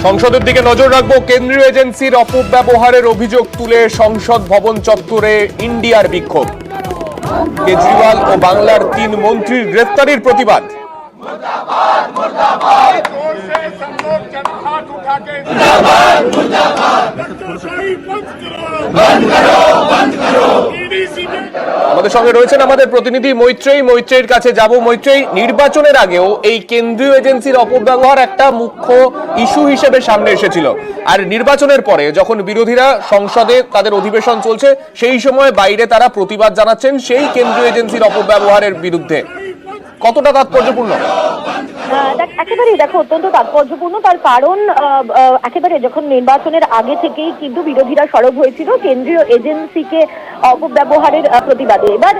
সংসদের দিকে নজর রাখবো। কেন্দ্রীয় এজেন্সির অপব্যবহারের অভিযোগ তুলে সংসদ ভবন চত্বরে ইন্ডিয়ার বিক্ষোভ। কেজরিওয়াল ও বাংলার 3 মন্ত্রীর গ্রেফতারির প্রতিবাদ। আমাদের সঙ্গে রয়েছেন আমাদের প্রতিনিধি মৈত্রেয়ী। মৈত্রেয়ীর কাছে যাব। মৈত্রেয়ী, নির্বাচনের আগেও এই কেন্দ্রীয় এজেন্সির অপব্যবহার একটা মুখ্য ইস্যু হিসেবে সামনে এসেছিল, আর নির্বাচনের পরে যখন বিরোধীরা সংসদে তাদের অধিবেশন চলছে সেই সময় বাইরে তারা প্রতিবাদ জানাচ্ছেন সেই কেন্দ্রীয় এজেন্সির অপব্যবহারের বিরুদ্ধে। কতটা তাৎপর্যপূর্ণ? একেবারেই দেখো, অত্যন্ত তাৎপর্যপূর্ণ। তার কারণ একেবারে যখন নির্বাচনের আগে থেকেই কিন্তু বিরোধীরা সরব হয়েছিল কেন্দ্রীয় এজেন্সিকে অপব্যবহারের প্রতিবাদে। এবার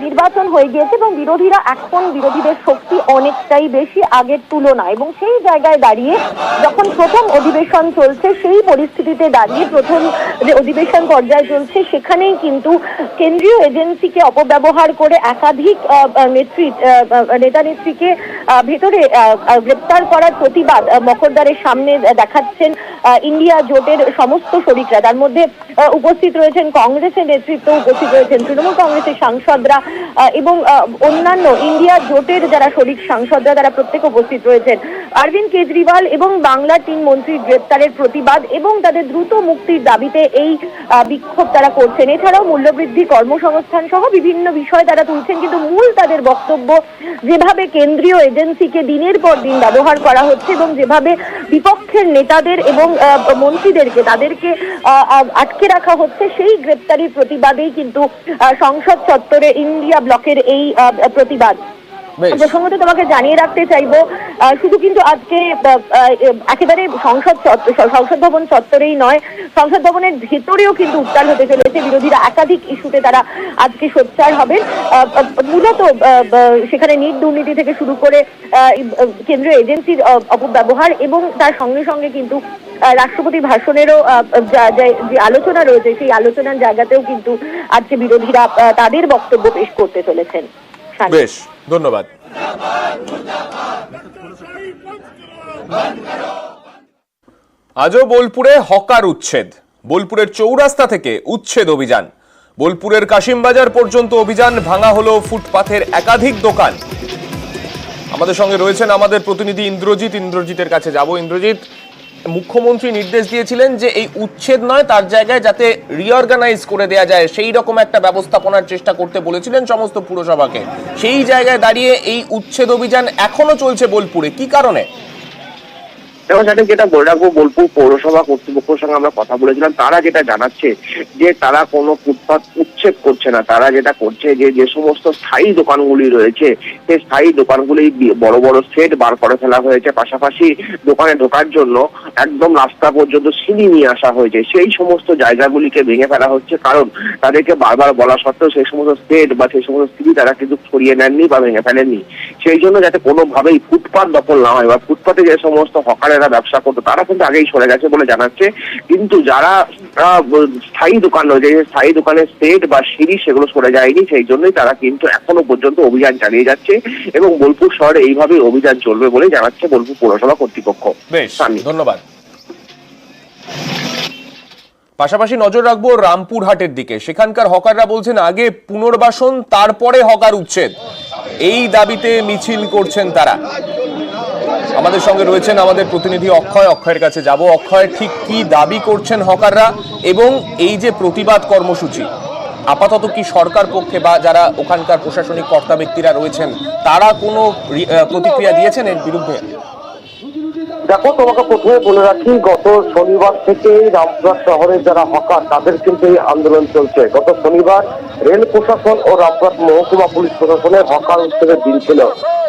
নির্বাচন হয়ে গিয়েছে এবং বিরোধীদের শক্তি অনেকটাই বেশি আগের তুলনায়, এবং সেই জায়গায় দাঁড়িয়ে যখন প্রথম অধিবেশন চলছে সেই পরিস্থিতিতে দাঁড়িয়ে প্রথম যে অধিবেশন পর্যায়ে চলছে সেখানেই কিন্তু কেন্দ্রীয় এজেন্সিকে অপব্যবহার করে একাধিক নেতা নেত্রীকে ভেতরে গ্রেপ্তার করার প্রতিবাদ মকরদ্বারের সামনে দেখাচ্ছেন ইন্ডিয়া জোটের সমস্ত শরিকরা। তার মধ্যে উপস্থিত রয়েছেন কংগ্রেসের নেতৃত্ব, উপস্থিত রয়েছেন তৃণমূল কংগ্রেসের সাংসদরা এবং অন্যান্য ইন্ডিয়া জোটের যারা শরিক সাংসদরা তারা প্রত্যেকে উপস্থিত রয়েছেন। অরবিন্দ কেজরিওয়াল এবং বাংলার 3 মন্ত্রীর গ্রেপ্তারের প্রতিবাদ এবং তাদের দ্রুত মুক্তির দাবিতে এই বিক্ষোভ তারা করছেন। এছাড়াও মূল্যবৃদ্ধি, কর্মসংস্থান সহ বিভিন্ন বিষয় তারা তুলছেন, কিন্তু মূল তাদের বক্তব্য যেভাবে কেন্দ্রীয় এজেন্সিকে দিনের পর দিন ব্যবহার করা হচ্ছে এবং যেভাবে বিপক্ষের নেতাদের এবং মন্ত্রীদেরকে তাদেরকে আটকে রাখা হচ্ছে, সেই গ্রেপ্তারির প্রতিবাদেই কিন্তু সংসদ চত্বরে ইন্ডিয়া ব্লকের এই প্রতিবাদ। প্রসঙ্গত তোমাকে জানিয়ে রাখতে চাইবো, শুধু কিন্তু আজকে একেবারে সংসদ ভবন চত্বরেই নয়, সংসদ ভবনের ভেতরেও কিন্তু উত্তাল হতে চলেছে। বিরোধীরা একাধিক ইস্যুতে তারা আজকে সোচ্চার হবেন। মূলত সেখানে নিট দুর্নীতি থেকে শুরু করে কেন্দ্রীয় এজেন্সির অপব্যবহার এবং তার সঙ্গে সঙ্গে কিন্তু রাষ্ট্রপতি ভাষণেরও যে আলোচনা রয়েছে সেই আলোচনার জায়গাতেও কিন্তু আজকে বিরোধীরা তাদের বক্তব্য পেশ করতে চলেছেন। বেশ, ধন্যবাদ। আজও বোলপুরে হকার উচ্ছেদ। বোলপুরের চৌরাস্তা থেকে উচ্ছেদ অভিযান। বোলপুরের কাশিমবাজার পর্যন্ত অভিযান। ভাঙা হলো ফুটপাথের একাধিক দোকান। আমাদের সঙ্গে রয়েছেন আমাদের প্রতিনিধি ইন্দ্রজিতের কাছে যাব। ইন্দ্রজিৎ, মুখ্যমন্ত্রী নির্দেশ দিয়েছিলেন যে এই উচ্ছেদ নয়, তার জায়গায় যাতে রিঅর্গানাইজ করে দেয়া যায় সেই রকম একটা ব্যবস্থাপনার চেষ্টা করতে বলেছিলেন সমস্ত পুরসভাকে। সেই জায়গায় দাঁড়িয়ে এই উচ্ছেদ অভিযান এখনো চলছে বোলপুরে, কি কারণে? যেটা বলে রাখবো, বোলপুর পৌরসভা কর্তৃপক্ষের সঙ্গে আমরা কথা বলেছিলাম, তারা যেটা জানাচ্ছে যে তারা কোনো ফুটপাত উচ্ছেদ করছে না। তারা যেটা করছে যে সমস্ত স্থায়ী দোকানগুলি রয়েছে সেই স্থায়ী দোকানগুলি বড় বড় সেট বার করে ফেলা হয়েছে। পাশাপাশি দোকানে ঢোকার জন্য একদম রাস্তা পর্যন্ত সিঁড়ি নিয়ে আসা হয়েছে। সেই সমস্ত জায়গাগুলিকে ভেঙে ফেলা হচ্ছে, কারণ তাদেরকে বারবার বলা সত্ত্বেও সেই সমস্ত সেট বা সেই সমস্ত সিঁড়ি তারা কিন্তু সরিয়ে নেননি বা ভেঙে ফেলেননি। সেই জন্য যাতে কোনোভাবেই ফুটপাত দখল না হয় বা ফুটপাতে যে সমস্ত হকার ব্যবসা করতো তারা কিন্তু আগেই সরে গেছে বলে জানাচ্ছে। কিন্তু যারা স্থায়ী দোকান রয়েছে, স্থায়ী দোকানের সেট বা সিঁড়ি সেগুলো সরে যায়নি, সেই জন্যই তারা কিন্তু এখনো পর্যন্ত অভিযান চালিয়ে যাচ্ছে এবং বোলপুর শহরে এইভাবে অভিযান চলবে বলে জানাচ্ছে বোলপুর পৌরসভা কর্তৃপক্ষ। বেশ, ধন্যবাদ। পাশাপাশি নজর রাখবো রামপুরহাটের দিকে। সেখানকার হকাররা বলছেন আগে পুনর্বাসন, তারপরে হকার উচ্ছেদ, এই দাবিতে মিছিল করছেন তারা। আমাদের সঙ্গে রয়েছেন আমাদের প্রতিনিধি অক্ষয়ের কাছে যাব। অক্ষয়, ঠিক কি দাবি করছেন হকাররা এবং এই যে প্রতিবাদ কর্মসূচি, আপাতত কি সরকার পক্ষে বা যারা ওখানকার প্রশাসনিক কর্তা ব্যক্তিরা রয়েছেন তারা কোনো প্রতিক্রিয়া দিয়েছেন এর বিরুদ্ধে? দেখো, তোমাকে প্রথমে বলে রাখি, গত শনিবার থেকে রামপুরহাট শহরের যারা হকার তাদের কিন্তু এই আন্দোলন চলছে। গত শনিবার রেল প্রশাসন ও রামপুরহাট মহকুমা পুলিশ প্রশাসনের হকার উচ্ছেদের দিন ছিল।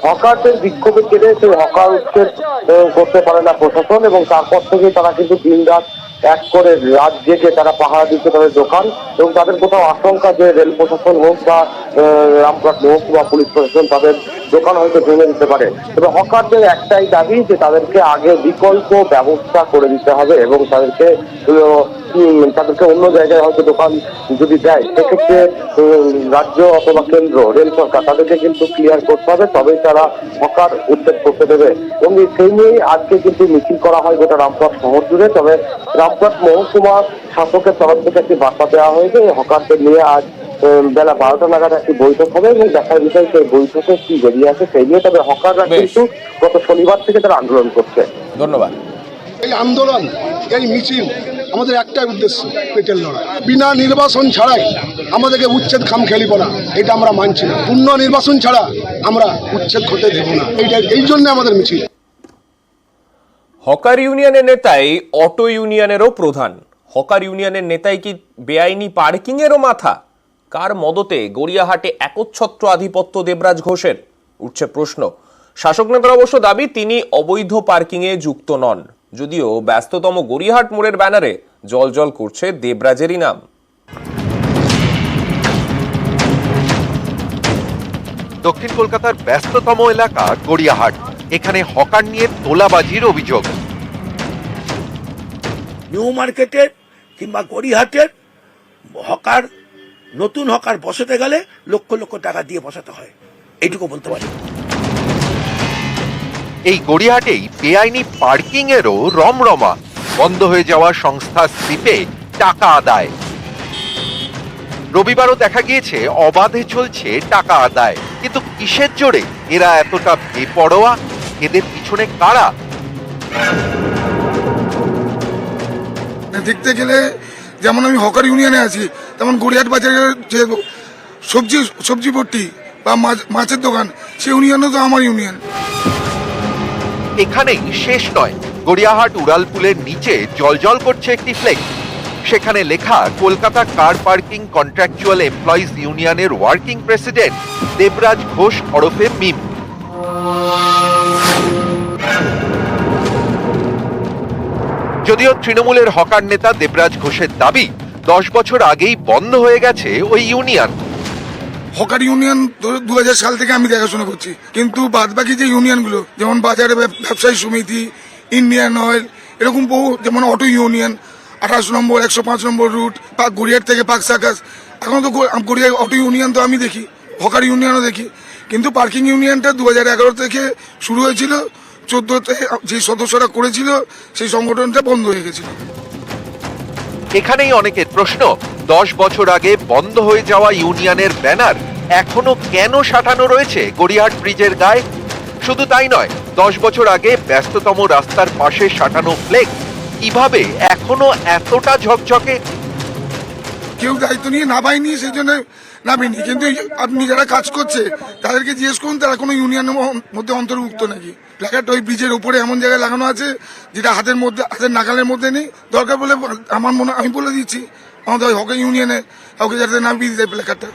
হকারদের বিক্ষোভে কেড়ে সেই হকার উচ্ছেদ করতে পারে না প্রশাসন এবং তারপর থেকে তারা কিন্তু দিন রাত এক করে রাত জেগে তারা পাহারা দিচ্ছে তাদের দোকান, এবং তাদের কোথাও আশঙ্কা যে রেল প্রশাসন হোক বা রামপুরহাট মহকুমা পুলিশ প্রশাসন তাদের দোকান হয়তো ভেঙে দিতে পারে। তবে হকারদের একটাই দাবি যে তাদেরকে আগে বিকল্প ব্যবস্থা করে দিতে হবে এবং তাদেরকে তাদেরকে অন্য জায়গায় হয়তো দোকান যদি দেয়, সেক্ষেত্রে রাজ্য অথবা কেন্দ্র রেল সরকার তাদেরকে কিন্তু ক্লিয়ার করতে হবে, তবেই তারা হকার উচ্ছেদ করতে দেবে। এবং সেই নিয়েই আজকে কিন্তু মিছিল করা হয় গোটা রামপুরহাট শহর জুড়ে। তবে রামপুরহাট মহকুমা শাসকের তরফ থেকে একটি বার্তা দেওয়া হয়েছে, হকারদের নিয়ে আজ বেলা 12টা নাগাদ একটি বৈঠক হবে এবং দেখার বিষয় সেই বৈঠকে কি বেরিয়ে আসে সেই নিয়ে। তবে হকাররা কিন্তু গত শনিবার থেকে তারা আন্দোলন করছে। ধন্যবাদ। এই আন্দোলন, এই মিছিল আমাদের একটাই উদ্দেশ্য, পেটের লড়াই। বিনা নির্বাচন ছাড়াই আমাদেরকে উচ্ছেদ খামখেয়ালি করা, এটা আমরা মানছি না। পূর্ণ নির্বাচন ছাড়া আমরা উচ্ছেদ হতে দেব না, এই জন্য আমাদের মিছিল। হকার ইউনিয়নের নেতাই অটো ইউনিয়নেরও প্রধান। হকার ইউনিয়নের নেতাই কি বেআইনি পার্কিং এরও মাথা? কার মদতে গড়িয়াহাটে একচ্ছত্র আধিপত্য দেবরাজ ঘোষের? উঠছে প্রশ্ন। শাসক নেতার অবশ্য দাবি তিনি অবৈধ পার্কিং এ যুক্ত নন, যদিও ব্যস্ততম গড়িয়াহাট মোড়ের ব্যানারে জলজল করছে দেবরাজেরই নাম। দক্ষিণ কলকাতার ব্যস্ততম এলাকা গড়িয়াহাট, এখানে হকার নিয়ে তোলাবাজির অভিযোগ। নিউ মার্কেটের কিংবা গড়িয়াহাটের হকার, নতুন হকার বসাতে গেলে লক্ষ লক্ষ টাকা দিয়ে বসাতে হয়, এইটুকু বলতে পারি। এই গড়িয়াহাটেই বেআইনি পার্কিং এরও রমরমা। বন্ধ হয়ে যাওয়া সংস্থা স্লিপে টাকা আদায়। রবিবারও দেখা গিয়েছে অবাধে চলছে টাকা আদায়। কিন্তু কিসের জোরে এরা এতটা বেপরোয়া? এদের পিছনে কারা? দেখতে গেলে যেমন আমি হকার ইউনিয়নে আছি, তেমন গড়িয়াহাট বাজারের যে সবজি পট্টি বা মাছের দোকান, সে ইউনিয়নও তো আমার ইউনিয়ন। এখানেই শেষ নয়, গড়িয়াহাট উড়ালপুলের নিচে জলজল করছে একটি ফ্লেক্স। সেখানে লেখা Kolkata car parking contractual employees ইউনিয়নের ওয়ার্কিং প্রেসিডেন্ট দেবরাজ ঘোষ ওরফে মিম। যদিও তৃণমূলের হকার নেতা দেবরাজ ঘোষের দাবি 10 বছর আগেই বন্ধ হয়ে গেছে ওই ইউনিয়ন। হকার ইউনিয়ন 2000 সাল থেকে আমি দেখাশোনা করছি, কিন্তু বাদ বাকি যে ইউনিয়নগুলো, যেমন বাজারে ব্যবসায়ী সমিতি, ইন্ডিয়ান অয়েল, এরকম বহু, যেমন অটো ইউনিয়ন 28 নম্বর 105 নম্বর রুট, গড়িয়াহাট থেকে পাক সাকাস, এখন তো গড়িয়া অটো ইউনিয়ন তো আমি দেখি, হকার ইউনিয়নও দেখি। কিন্তু পার্কিং ইউনিয়নটা 2011 থেকে শুরু হয়েছিল, 14তে যে সদস্যরা করেছিল সেই সংগঠনটা বন্ধ হয়ে গেছিল। এখানেই অনেকের প্রশ্ন, 10 বছর আগে বন্ধ হয়ে যাওয়া ইউনিয়নের ব্যানার এখনো কেন সাঁটানো রয়েছে গড়িয়াহাট ব্রিজের গায়ে? শুধু তাই নয়, 10 বছর আগে ব্যস্ততম রাস্তার পাশে সাঁটানো ফ্লেক্স কিভাবে এখনো এতটা ঝকঝকে? কেউ দায়িত্ব নিয়ে নামায়নি, সেই জন্য নামেনি। কিন্তু আপনি যারা কাজ করছে তাদেরকে জিজ্ঞেস করুন, তারা কোনো ইউনিয়নের মধ্যে অন্তর্ভুক্ত নাকি। প্ল্যাকার্ড ওই ব্রিজের উপরে এমন জায়গায় লাগানো আছে যেটা হাতের নাগালের মধ্যে নেই। দরকার বলে আমি বলে দিচ্ছি আমাদের হকার ইউনিয়নে কাউকে যাতে নামিয়ে দেয় প্ল্যাকার্ডটা।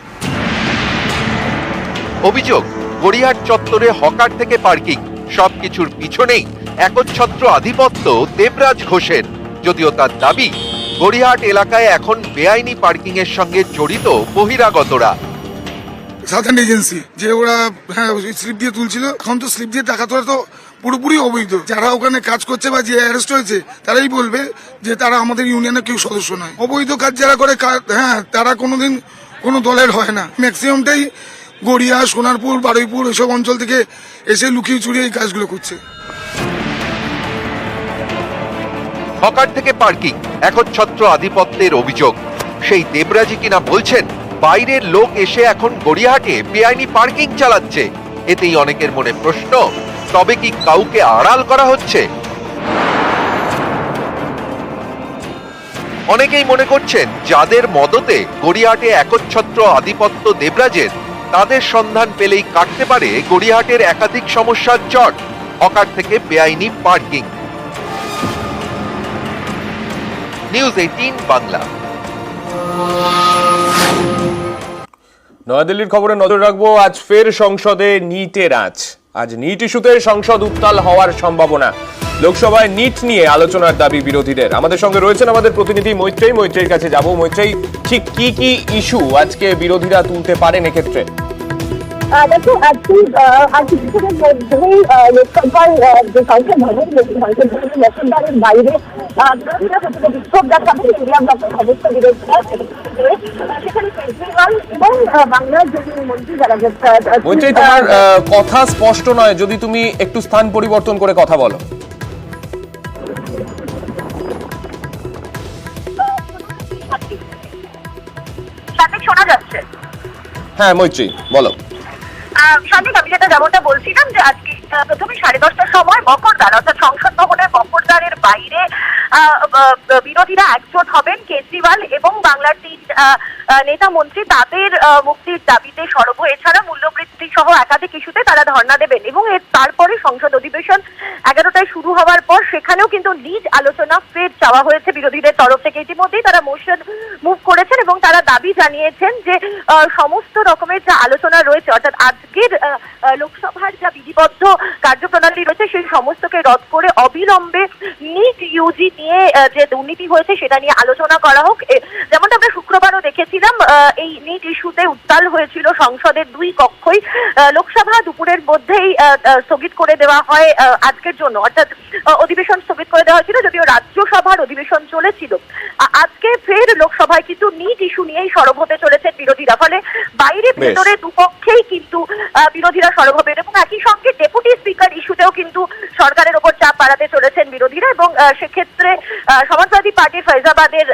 অভিযোগ, গড়িয়াহাট চত্বরে হকার থেকে পার্কিং, সবকিছুর পিছনেই একচ্ছত্র আধিপত্য দেবরাজ ঘোষের। যদিও তার দাবি, গড়িয়াহাট এলাকায় এখন বেআইনি পার্কিং এর সঙ্গে জড়িত বহিরাগতরা। সাধারণ এজেন্সি যে ওরা স্লিপ দিয়ে তুলছিল, এখন তো স্লিপ দিয়ে টাকা তোলা তো পুরোপুরি অবৈধ। যারা ওখানে কাজ করছে বা যে অ্যারেস্ট হয়েছে তারাই বলবে যে তারা আমাদের ইউনিয়নের কেউ সদস্য নয়। অবৈধ কাজ যারা করে, তারা কোনোদিন কোনো দলের হয় না। ম্যাক্সিমামটাই গড়িয়া, সোনারপুর, বারুইপুর এসব অঞ্চল থেকে এসে লুকিয়ে চুরিয়ে এই কাজগুলো করছে। হকার থেকে পার্কিং, একচ্ছত্র আধিপত্যের অভিযোগ। সেই দেবরাজি কিনা বলছেন বাইরের লোক এসে এখন গড়িয়াহাটে বেআইনি পার্কিং চালাচ্ছে। এতেই অনেকের মনে প্রশ্ন, তবে কি কাউকে আড়াল করা হচ্ছে? অনেকেই মনে করছেন যাদের মদতে গড়িয়াহাটে একচ্ছত্র আধিপত্য দেবরাজের, তাদের সন্ধান পেলেই কাটতে পারে গড়িয়াহাটের একাধিক সমস্যার জট, হকার থেকে বেআইনি পার্কিং। নিউজ 18 বাংলা। নয়াদিল্লির খবরে নজর রাখবো। আজ ফের সংসদে নিটের আঁচ। আজ নিট ইস্যুতে সংসদ উত্তাল হওয়ার সম্ভাবনা। লোকসভায় নিট নিয়ে আলোচনার দাবি বিরোধীদের। আমাদের সঙ্গে রয়েছেন আমাদের প্রতিনিধি মৈত্রেয়ী। মৈত্রেয়ীর কাছে যাব। মৈত্রেয়ী, ঠিক কি কি ইস্যু আজকে বিরোধীরা তুলতে পারেন এক্ষেত্রে? দেখো আজকে আর কিছুক্ষণের মধ্যেই লোকসভার যে সংসদ ভবন সংসদ ভবনের মসজিদের বাইরে বিক্ষোভ দেখাবে ইন্ডিয়ান সমস্ত বিরোধীরা সেখানে কেজরিওয়াল এবং বাংলার যে মন্ত্রী যারা বলছি তোমার কথা স্পষ্ট নয়, যদি তুমি একটু স্থান পরিবর্তন করে কথা বলো। শোনা যাচ্ছে? হ্যাঁ মৈত্রী বলো। স্বামী, আমি যেমনটা বলছিলাম যে আজকে প্রথমে 10:30টার সময় মকরদ্বার অর্থাৎ সংসদ ভবনের মকরদ্বারের বাইরে বিরোধীরা একজোট হবেন। কেজরিওয়াল এবং বাংলার 3 নেতা মন্ত্রী তাদের মুক্তির দাবিতে সরব হয়ে, এছাড়া মূল্যবৃদ্ধি সহ একাধিক ইস্যুতে তারা ধর্ণা দেবেন এবং তারপরে সংসদ অধিবেশন 11টায় শুরু হওয়ার পর সেখানেও কিন্তু নিজ আলোচনা ফের চাওয়া হয়েছে বিরোধীদের তরফ থেকে। ইতিমধ্যেই তারা মোশন মুভ করেছেন এবং তারা দাবি জানিয়েছেন যে সমস্ত রকমের যা আলোচনা রয়েছে অর্থাৎ আজকের লোকসভার যা বিধিবদ্ধ কার্যপ্রণালী রয়েছে সেই সমস্তকে রদ করে অবিলম্বে নিট ইউজি নিয়ে যে দুর্নীতি হয়েছে সেটা নিয়ে আলোচনা করা হোক। যেমনটা আমরা শুক্রবারও দেখেছিলাম, এই নিট ইস্যুতে উত্তাল হয়েছিল সংসদের 2 কক্ষই। লোকসভা দুপুরের মধ্যেই স্থগিত করে দেওয়া হয় আজকের জন্য, অর্থাৎ অধিবেশন স্থগিত করে দেওয়া হয়েছিল, যদিও রাজ্যসভার অধিবেশন চলেছিল। আজকে ফের লোকসভায় কিন্তু নিট ইস্যু নিয়েই সরব হতে চলেছেন বিরোধীরা। ফলে বাইরে ভেতরে দুপক্ষেই কিন্তু বিরোধীরা সরব হবেন এবং একই সঙ্গে ডেপুটি স্পিকার ইস্যুতেও কিন্তু সরকারের ওপর চাপ বাড়াতে চলেছেন বিরোধীরা এবং সেক্ষেত্রে সমাজবাদী পার্টির ফৈজাবাদের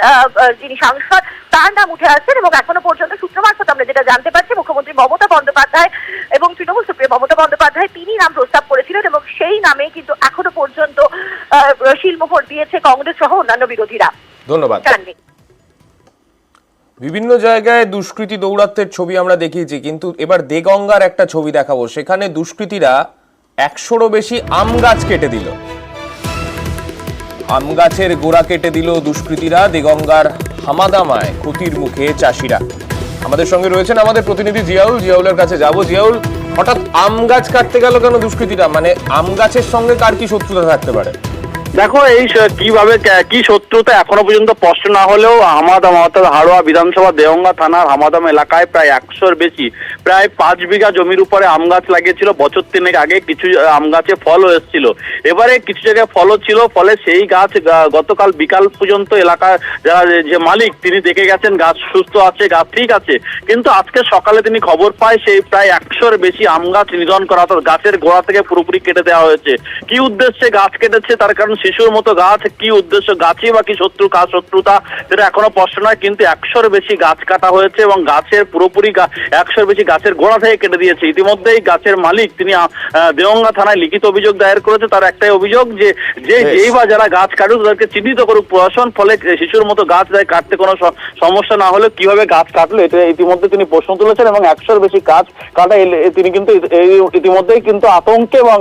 যিনি সাংসদ তার নাম উঠে আসছেন এবং এখনো পর্যন্ত সূত্র মারফত আমরা যেটা জানতে পারছি মুখ্যমন্ত্রী মমতা বন্দ্যোপাধ্যায় এবং তৃণমূল সুপ্রিমো মমতা বন্দ্যোপাধ্যায় তিনি নাম প্রস্তাব করেছিলেন এবং সেই নামে কিন্তু এখনো পর্যন্ত শিলমোহর দিয়েছে কংগ্রেস সহ অন্যান্য বিরোধীরা। ধন্যবাদ। বিভিন্ন জায়গায় দুষ্কৃতী দৌরাত্মের ছবি আমরা দেখিয়েছি, কিন্তু এবার দেগঙ্গার একটা ছবি দেখাবো। সেখানে দুষ্কৃতীরা 100রও বেশি আম গাছ কেটে দিল। আম গাছের গোড়া কেটে দিল দুষ্কৃতীরা। দেগঙ্গার হামাদামায় ক্ষতির মুখে চাষিরা। আমাদের সঙ্গে রয়েছেন আমাদের প্রতিনিধি জিয়াউল। জিয়াউলের কাছে যাব। জিয়াউল, হঠাৎ আম গাছ কাটতে গেল কেন দুষ্কৃতীরা? মানে আম গাছের সঙ্গে কার কি শত্রুতা থাকতে পারে? দেখো, এই কিভাবে কি শত্রুতা এখনো পর্যন্ত স্পষ্ট না হলেও হামাদাম অর্থাৎ হাড়োয়া বিধানসভা দেওঙ্গা থানার হামাদাম এলাকায় প্রায় 100-র বেশি প্রায় 5 বিঘা জমির উপরে আম গাছ লাগিয়েছিল। বছর 3 আগে কিছু আম গাছে ফলও এসেছিল। এবারে কিছু জায়গায় ফলও ছিল, ফলে সেই গাছ গতকাল বিকাল পর্যন্ত এলাকার যারা যে মালিক তিনি দেখে গেছেন গাছ সুস্থ আছে, গাছ ঠিক আছে, কিন্তু আজকে সকালে তিনি খবর পায় সেই প্রায় 100-র বেশি আম গাছ নিধন করা, অর্থাৎ গাছের গোড়া থেকে পুরোপুরি কেটে দেওয়া হয়েছে। কি উদ্দেশ্যে গাছ কেটেছে, তার কারণ শিশুর মতো গাছ, কি উদ্দেশ্য, গাছই বা কি শত্রু কার শত্রুতা সেটা এখনো স্পষ্ট নয়, কিন্তু 100-র বেশি গাছ কাটা হয়েছে এবং গাছের পুরোপুরি 100-র বেশি গাছের গোড়া থেকে কেটে দিয়েছে। ইতিমধ্যেই গাছের মালিক তিনি দেওঙ্গা থানায় লিখিত অভিযোগ দায়ের করেছে। তার একটাই অভিযোগ যে যেই বা যারা গাছ কাটুক তাদেরকে চিহ্নিত করুক প্রশাসন, ফলে শিশুর মতো গাছ কাটতে কোনো সমস্যা না হলে কিভাবে গাছ কাটলো এটা ইতিমধ্যে তিনি প্রশ্ন তুলেছেন এবং 100-র বেশি গাছ কাটা তিনি কিন্তু ইতিমধ্যেই কিন্তু আতঙ্কে এবং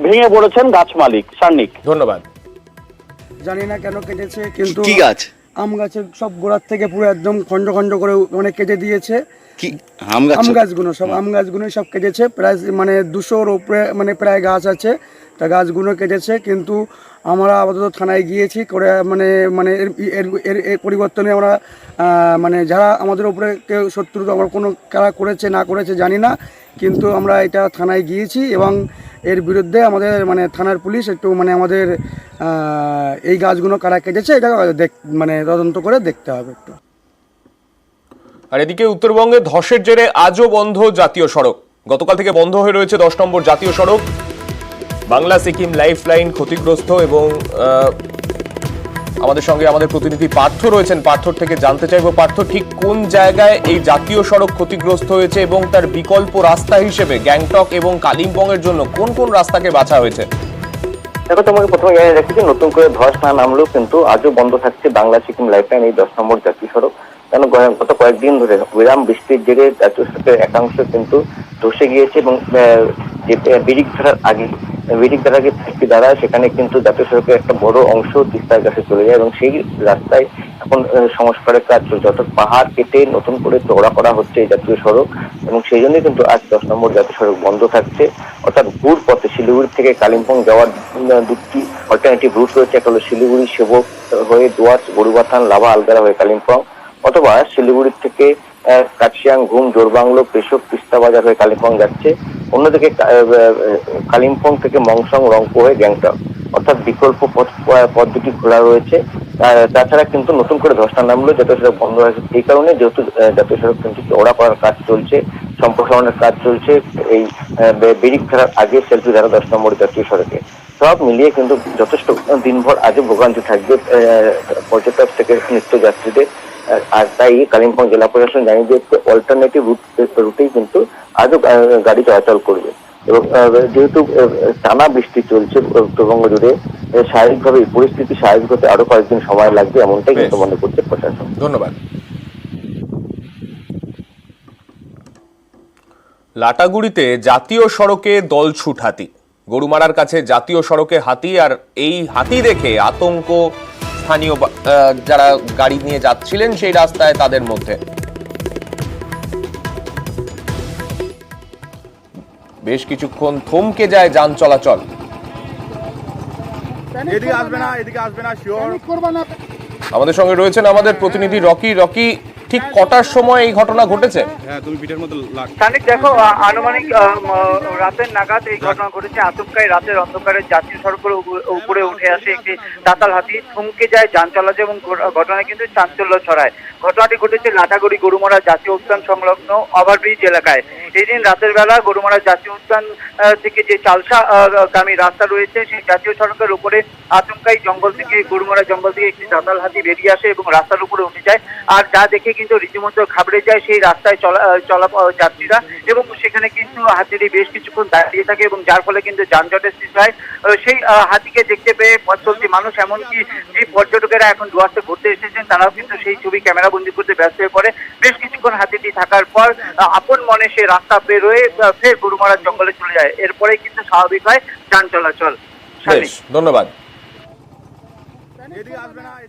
ভেঙে পড়েছেন গাছ মালিক। সার্নিক, ধন্যবাদ। জানি না কেন কেটেছে, কিন্তু কি গাছ? আম গাছের সব গোড়ার থেকে পুরো একদম খন্ড খন্ড করে মানে কেটে দিয়েছে। কি আম গাছগুলো সব আম গাছগুলোই সব কেটেছে। প্রায় মানে 200-র উপরে মানে প্রায় গাছ আছে, তা গাছগুলো কেটেছে। কিন্তু আমরা আপাতত থানায় গিয়েছি করে মানে মানে এর পরিবর্তনে আমরা মানে যারা আমাদের উপরে কেউ শত্রু আমরা কোনো কারা করেছে না করেছে জানি না, কিন্তু আমরা এটা থানায় গিয়েছি এবং এর বিরুদ্ধে আমাদের মানে থানার পুলিশ একটু মানে আমাদের এই গাছগুলো কারা কেটেছে এটা মানে তদন্ত করে দেখতে হবে একটু। আর এদিকে উত্তরবঙ্গে ধসের জেরে আজও বন্ধ জাতীয় সড়ক। গতকাল থেকে বন্ধ হয়ে রয়েছে 10 নম্বর জাতীয় সড়ক। বাংলা সিকিম লাইফ লাইন ক্ষতিগ্রস্ত এবং আমাদের সঙ্গে আমাদের প্রতিনিধি পার্থ রয়েছেন। পার্থর থেকে জানতে চাইবো, পার্থ ঠিক কোন জায়গায় এই জাতীয় সড়ক ক্ষতিগ্রস্ত হয়েছে এবং তার বিকল্প রাস্তা হিসেবে গ্যাংটক এবং কালিম্পং এর জন্য কোন কোন রাস্তাকে বাছা হয়েছে? দেখো, তোমাকে প্রথমে জানিয়ে রাখি যে নতুন করে ধস না নামলেও কিন্তু আজও বন্ধ থাকছে বাংলা সিকিম লাইফ লাইন এই 10 নম্বর জাতীয় সড়ক। কেন গত কয়েকদিন ধরে বিরাম বৃষ্টির জেরে জাতীয় সড়কের একাংশ কিন্তু ধসে গিয়েছে এবং যে বিরিকধারার আগে একটি দ্বারা সেখানে কিন্তু জাতীয় সড়কের একটা বড় অংশ তিস্তার কাছে চলে যায় এবং সেই রাস্তায় এখন সংস্কারের কাজ চলছে, অর্থাৎ পাহাড় কেটে নতুন করে চওড়া করা হচ্ছে এই জাতীয় সড়ক এবং সেই জন্যই কিন্তু আজ 10 নম্বর জাতীয় সড়ক বন্ধ থাকছে। অর্থাৎ ঘুর পথে শিলিগুড়ি থেকে কালিম্পং যাওয়ার 2টি অল্টারনেটিভ রুট রয়েছে। একটা হলো শিলিগুড়ি সেবক হয়ে দোয়াস, গরুবাথান, লাভা, আলগারা হয়ে কালিম্পং, অথবা শিলিগুড়ি থেকে কাছিয়াং, ঘুম, জোরবাংলো, পেশক, তিস্তা বাজার হয়ে কালিম্পং যাচ্ছে। অন্যদিকে কালিম্পং থেকে মংসং, রংপুর হয়ে গ্যাংটক, অর্থাৎ বিকল্প পথ দুটি খোলা রয়েছে। তাছাড়া কিন্তু নতুন করে ধসটা নামলো, জাতীয় সড়ক বন্ধ হয়েছে এই কারণে, যেহেতু জাতীয় সড়ক কিন্তু চওড়া করার কাজ চলছে, সম্প্রসারণের কাজ চলছে এই বেরিক ফেরার আগে সেলফি ধারা 10 নম্বর জাতীয় সড়কে। সব মিলিয়ে কিন্তু যথেষ্ট দিনভর আজও ভোগান্তি থাকবে পর্যটক থেকে নিত্যযাত্রীদের। আর তাই কালিম্পং জেলা প্রশাসন জানিয়ে দিয়েছে অল্টারনেটিভ রুটেই কিন্তু আজও গাড়ি চলাচল করবে। এবং যেহেতু টানা বৃষ্টি চলছে উত্তরবঙ্গ জুড়ে, স্বাভাবিকভাবে এই পরিস্থিতি স্বাভাবিক হতে আরো কয়েকদিন সময় লাগবে, এমনটাই কিন্তু মনে করছে প্রশাসন। ধন্যবাদ। লাটাগুড়িতে জাতীয় সড়কে দলছুট হাতি, গরুমারার কাছে জাতীয় সড়কে হাতি, আর এই হাতি দেখে আতঙ্ক স্থানীয় যারা গাড়ি নিয়ে যাচ্ছিলেন সেই রাস্তায় তাদের মধ্যে। বেশ কিছুক্ষণ থমকে যায় যান চলাচল। আমাদের সঙ্গে রয়েছেন আমাদের প্রতিনিধি রকি। রকি, ঠিক কটার সময় এই ঘটনা ঘটেছে? স্থানিক দেখো, আনুমানিক রাতের নাগাদ এই ঘটনা ঘটেছে। আচমকাই রাতের অন্ধকারে জাতীয় সড়কের উপরে উঠে আসে একটি চাতাল হাতি, থমকে যায় যান চলাচল এবং ঘটনায় কিন্তু চাঞ্চল্য ছড়ায়। ঘটনাটি ঘটেছে লাটাগুড়ি গরুমারা জাতীয় উদ্যান সংলগ্ন ওভারব্রিজ এলাকায়। এই দিন রাতের বেলা গরুমারা জাতীয় উদ্যান থেকে যে চালসা গামী রাস্তা রয়েছে সেই জাতীয় সড়কের উপরে আচমকাই গরুমারা জঙ্গল থেকে একটি চাতাল হাতি বেরিয়ে আসে এবং রাস্তার উপরে উঠে যায়। আর যা দেখে কিন্তু রীতিমতো ঘাবড়ে যায় সেই রাস্তায় চলা যাত্রীরা, এবং সেখানে কিন্তু হাতিটি বেশ কিছুক্ষণ দাঁড়িয়ে থাকে এবং যার ফলে কিন্তু যানজটের সৃষ্টি হয়। সেই হাতিকে দেখতে পেয়ে পথ চলতি মানুষ, এমনকি যে পর্যটকেরা এখন ডুয়ার্সে ঘুরতে এসেছেন তারাও কিন্তু সেই ছবি ক্যামেরাবন্দি করতে ব্যস্ত হয়ে পড়ে। বেশ কিছুক্ষণ হাতিটি থাকার পর আপন মনে সে রাস্তা পেরোয় ফের গরুমারার জঙ্গলে চলে যায়। এরপরে কিন্তু স্বাভাবিক হয় যান চলাচল। ধন্যবাদ।